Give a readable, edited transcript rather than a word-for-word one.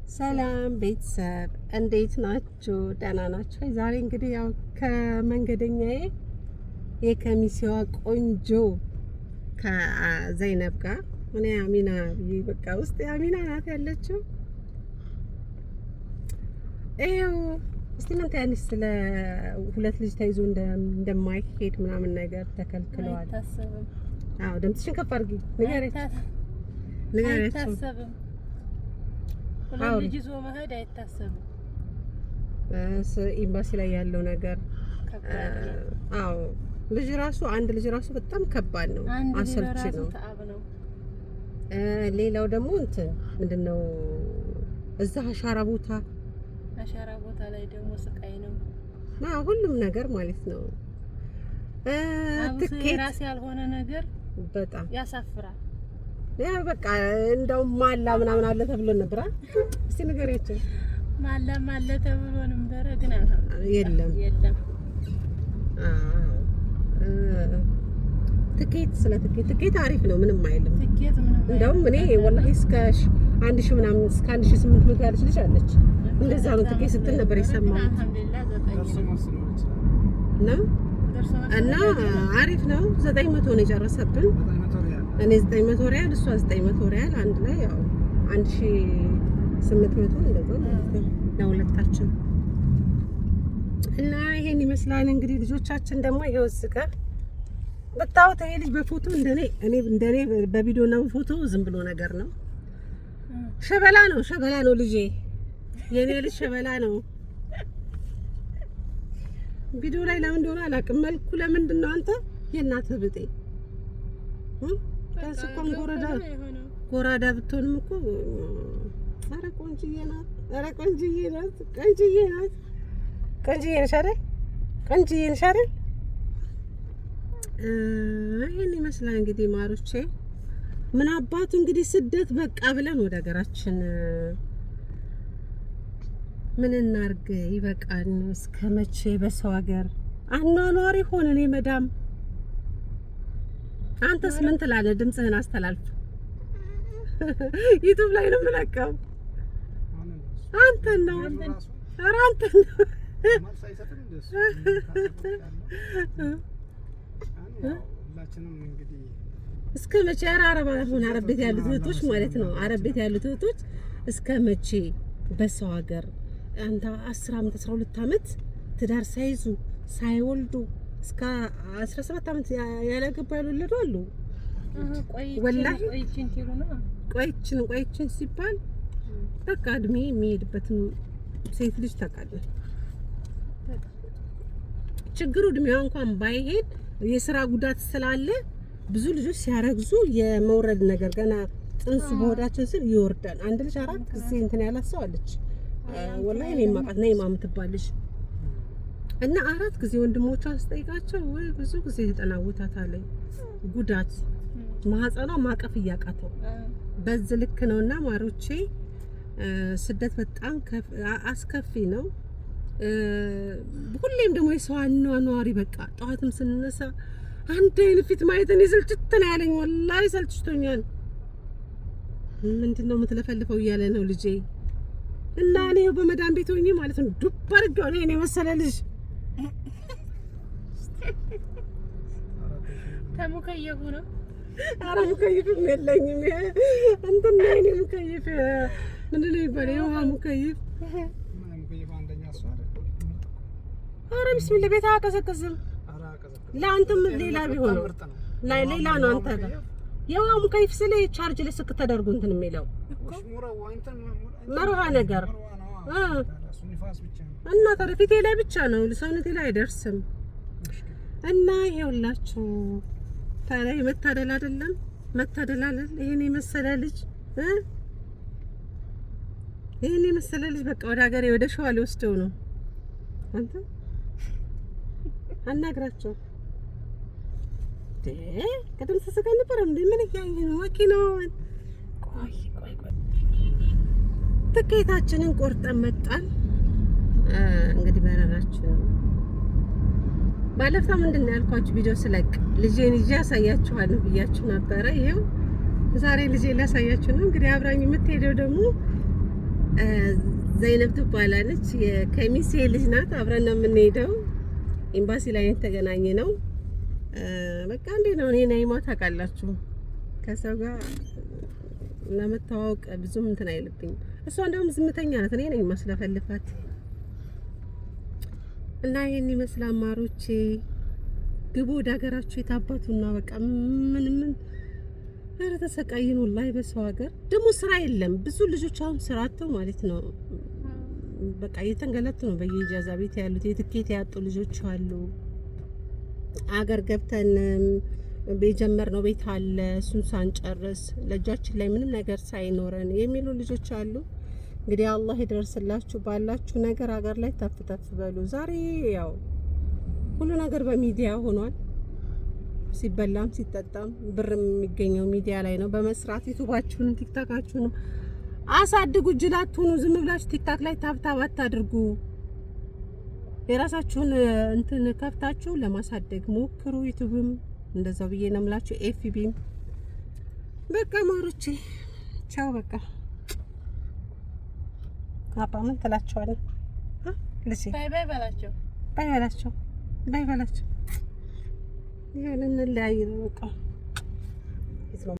ሰላም ቤተሰብ እንዴት ናችሁ? ደህና ናችሁ? ዛሬ እንግዲህ ያው ከመንገደኛዬ የከሚሴዋ ቆንጆ ከዘይነብ ጋር እኔ አሚና በቃ ውስጥ አሚና ናት ያለችው። ይኸው እስቲ ምን ታያለሽ? ስለ ሁለት ልጅ ተይዞ እንደማይሄድ ምናምን ነገር ተከልክለዋል። አይታሰብም። አዎ ድምፅሽን ከፍ አድርጊ። ንገሪያቸው። አይታሰብም። ሁለት ልጅ ይዞ መሄድ አይታሰብም። ኤምባሲ ላይ ያለው ነገር አዎ አንድ ልጅ ራሱ በጣም ከባድ ነው፣ አሰልቺ ነው። ሌላው ደግሞ ምንድነው እዛ አሻራ ቦታ ላይ ደግሞ ስቃይ ነው። ሁሉም ነገር ማለት ነው። ትኬት ራስ ያልሆነ ነገር በጣም ያሳፍራል። ያ በቃ እንደው ማላ ምናምን አለ ተብሎ ነበር። እስቲ ንገሪያቸው። ማላም አለ ተብሎ ነበር ግን የለም። ትኬት አሪፍ ነው፣ ምንም አይልም። እንደውም እኔ ወላሂ እስከ 1000 ምናምን እስከ 1800 ያለች ልጅ አለች። እንደዛ ነው ትኬት ስትል ነበር የሰማሁት። እና አሪፍ ነው። 900 ነው የጨረሰብን። እኔ 900 ሪያል እሷ 900 ሪያል አንድ ላይ ያው 1800 እንደዛ ነው ለሁለታችን። እና ይሄን ይመስላል እንግዲህ ልጆቻችን ደግሞ ይሄው እስከ በጣውት ይሄ ልጅ በፎቶ እንደኔ በቪዲዮ እና በፎቶ ዝም ብሎ ነገር ነው። ሸበላ ነው ልጄ፣ የኔ ልጅ ሸበላ ነው። ቪዲዮ ላይ ለምን እንደሆነ አላውቅም። መልኩ ለምንድን ነው አንተ የእናትህ ብጤ ከስቆም ጎራዳ ብትሆንም እኮ ኧረ ቆንጅዬ ናት። ቆንጅዬ ነሽ አይደል? ይሄን ይመስላል እንግዲህ ማሮቼ። ምን አባቱ እንግዲህ ስደት በቃ ብለን ወደ ሀገራችን ምን እናርግ? ይበቃል። እስከ መቼ በሰው ሀገር አኗኗሪ ሆነን መዳም። አንተስ ምን ትላለህ? ድምፅህን አስተላልፍ። ዩቲዩብ ላይ ነው የምለቀው። አንተ ነው እስከ መቼ? አረብ ቤት ያሉት እህቶች ማለት ነው። አረብ ቤት ያሉት እህቶች እስከ መቼ በሰው ሀገር አንተ 10 አመት 12 አመት ትዳር ሳይዙ ሳይወልዱ እስከ 17 አመት ያላገባ ያልወለዱ አሉ። ወላሂ ቆይችን ሲባል በቃ እድሜ የሚሄድበትን ሴት ልጅ ታውቃለህ። ችግሩ እድሜዋ እንኳን ባይሄድ የስራ ጉዳት ስላለ ብዙ ልጆች ሲያረግዙ የመውረድ ነገር ገና ጥንሱ በሆዳቸው ስር ይወርዳል። አንድ ልጅ 4 ጊዜ ያላት ሰው አለች። ወላሂ እኔ ማቃት ነኝ ማምትባልሽ እና 4 ጊዜ ወንድሞቿ አስጠይቃቸው ወይ ብዙ ጊዜ ተጠናውታታል። ጉዳት ማህፀኗ ማቀፍ እያቃተው በዚህ ልክ ነውና ማሮቼ፣ ስደት በጣም አስከፊ ነው። ሁሌም ደግሞ የሰው አኗኗሪ በቃ ጠዋትም ስንነሳ አንድ አይነት ፊት ማየትን ይስልችት ነው ያለኝ። ወላሂ ሰልችቶኛል። ምንድነው የምትለፈልፈው እያለ ነው ልጄ። እና እኔ በመዳን ቤት ሆኜ ማለት ነው ዱብ አድርጌው ነው እኔ መሰለ ልጅ ተሙከየፉ ነው። ኧረ ሙከይፍም የለኝም። እንትን ነው እኔ ሙከይፍ ምንድን ነው የሚባለው? የውሃ ሙከይፍ። ኧረ ቢስሚላህ ቤት አያቀዘቅዝም። ለአንተም ሌላ ቢሆን ሌላ ነው። አንተ ጋር የውሃ ሙከይፍ ስለ ቻርጅ ለስክ ተደርጎ እንትን የሚለው መርሃ ነገር እና ታዲያ ፊቴ ላይ ብቻ ነው ሰውነቴ ላይ አይደርስም። እና ይኸውላችሁ ታዲያ መታደል አይደለም መታደል አይደል? ይሄን የመሰለ ልጅ በቃ ወደ ሀገሬ ወደ ሸዋ ሊወስደው ነው። አንተ አናግራቸው ቅድም ተሰጋ ነበር እንዴ? ምን እያየህ ነው? መኪናውን ቆይ ትኬታችንን ቆርጠን መጣን። እንግዲህ በረራችን ባለፈው ምንድነው ያልኳችሁ ቪዲዮ ስለቅ ልጄን ይዤ ያሳያችኋለሁ ብያችሁ ነበረ። ይሄው ዛሬ ልጄን ላሳያችሁ ነው። እንግዲህ አብራኝ የምትሄደው ደግሞ ዘይነብ ትባላለች። የከሚሴ ልጅ ናት። አብረን ነው የምንሄደው። ኤምባሲ ላይ የተገናኘ ነው። በቃ እንዴት ነው እኔ ነይማ ታውቃላችሁ፣ ከሰው ጋር ለመተዋወቅ ብዙም እንትን አይልብኝም። እሷ እንደውም ዝምተኛ ናት። እኔ ነኝ ማስለፈልፋት እና ይሄን ይመስላል ማሮቼ። ግቡ ወደ ሀገራችሁ የታባቱና በቃ ምን ኧረ ተሰቃይን ወላሂ። በሰው ሀገር ደግሞ ስራ የለም። ብዙ ልጆች አሁን ስራ አጥተው ማለት ነው በቃ እየተንገላቱ ነው በየኢጃዛ ቤት ያሉት። የትኬት ያጡ ልጆች አሉ። አገር ገብተን የጀመርነው ቤት አለ እሱን ሳንጨርስ ለእጃችን ላይ ምንም ነገር ሳይኖረን የሚሉ ልጆች አሉ። እንግዲህ አላህ ይደርስላችሁ። ባላችሁ ነገር ሀገር ላይ ተፍ በሉ። ዛሬ ያው ሁሉ ነገር በሚዲያ ሆኗል። ሲበላም ሲጠጣም ብር የሚገኘው ሚዲያ ላይ ነው። በመስራት ዩቲዩባችሁንም ቲክታካችሁንም አሳድጉ። እጅል አትሁኑ። ዝም ብላችሁ ቲክታክ ላይ ታብታብ አታድርጉ። የራሳችሁን እንትን ከፍታችሁ ለማሳደግ ሞክሩ። ዩቲዩብም እንደዛው ብዬ ነው የምላችሁ። ኤፍቢም በቃ ማሮቼ ቻው። በቃ አባ ምን ትላቸዋለህ? ባይ ባይ በላቸው። ባይ በላቸው። ባይ በላቸው። ይሄን እንለያይ ነው በቃ።